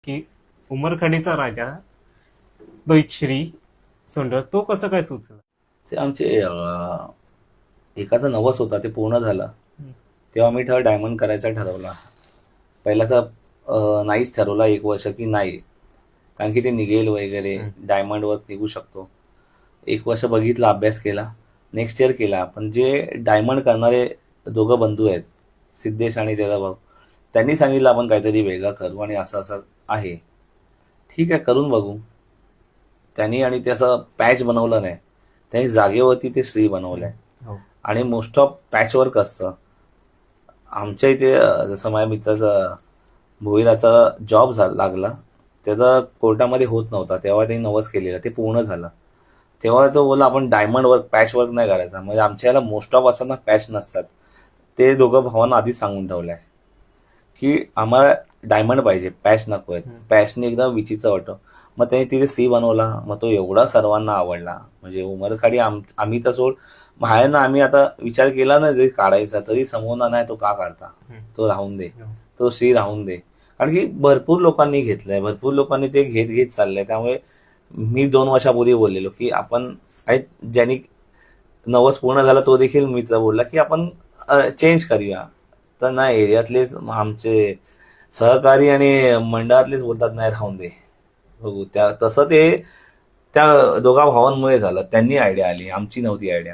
की उमरखंडीचा राजा दोईश्री सोंडळ तो कसं काय सुचला? ते आमचे एकाचं नवस होता, ते पूर्ण झालं. हम्म. तेव्हा मी डायमंड करायचा ठरवला. पहिला तर नाहीच ठरवला 1 वर्ष की नाही, कारण की ते निघेल वगैरे, हम्म. डायमंडवर निघू शकतो. 1 वर्ष बघितला, अभ्यास केला, नेक्स्ट इयर केला. पण जे डायमंड करणारे दोघं बंधू आहेत, सिद्धेश आणि त्याचा भाऊ, त्यांनी सांगितलं आपण काहीतरी वेगळं करू आणि असं असं आहे. ठीक आहे, करून बघू. त्यांनी आणि ते असं पॅच बनवलं नाही, त्यांनी जागेवरती ते श्री बनवलंय. हो. आणि मोस्ट ऑफ पॅचवर्क असतं. आमच्या इथे जसं माझ्या मित्राचा भोईराचा जॉब लागला, त्याचा कोर्टामध्ये होत नव्हता, तेव्हा त्यांनी नवस केलेलं, ते पूर्ण झालं. तेव्हा तो बोला आपण डायमंड वर्क पॅच वर्क नाही करायचा. म्हणजे आमच्या याला मोस्ट ऑफ असं ना पॅच नसतात. ते दोघं भावांना आधीच सांगून ठेवलंय की आम्हाला डायमंड पाहिजे, पॅच नको आहेत. हम्म. पॅचने एकदम विचीचं वाटतं. मग त्यांनी तिथे सी बनवला, मग तो एवढा सर्वांना आवडला. म्हणजे उमरखाडी आम्ही तर सोड, बाहेरनं आम्ही आता विचार केला ना जरी काढायचा, तरी समोरनं नाही तो का काढता, हम्म. तो राहून दे, हो. तो सी राहून दे. कारण की भरपूर लोकांनी घेतलंय, भरपूर लोकांनी ते घेत घेत चाललंय. त्यामुळे मी 2 वर्षापूर्वी बोललेलो की आपण ज्यांनी नवस पूर्ण झाला तो देखील मित्र बोलला की आपण चेंज करूया. तर नाही, एरियातलेच आमचे सहकारी आणि मंडळातलेच बोलतात नाही राहून दे, बघू. तसं ते त्या दोघा भावांमुळे झालं, त्यांनी आयडिया आली, आमची नव्हती आयडिया.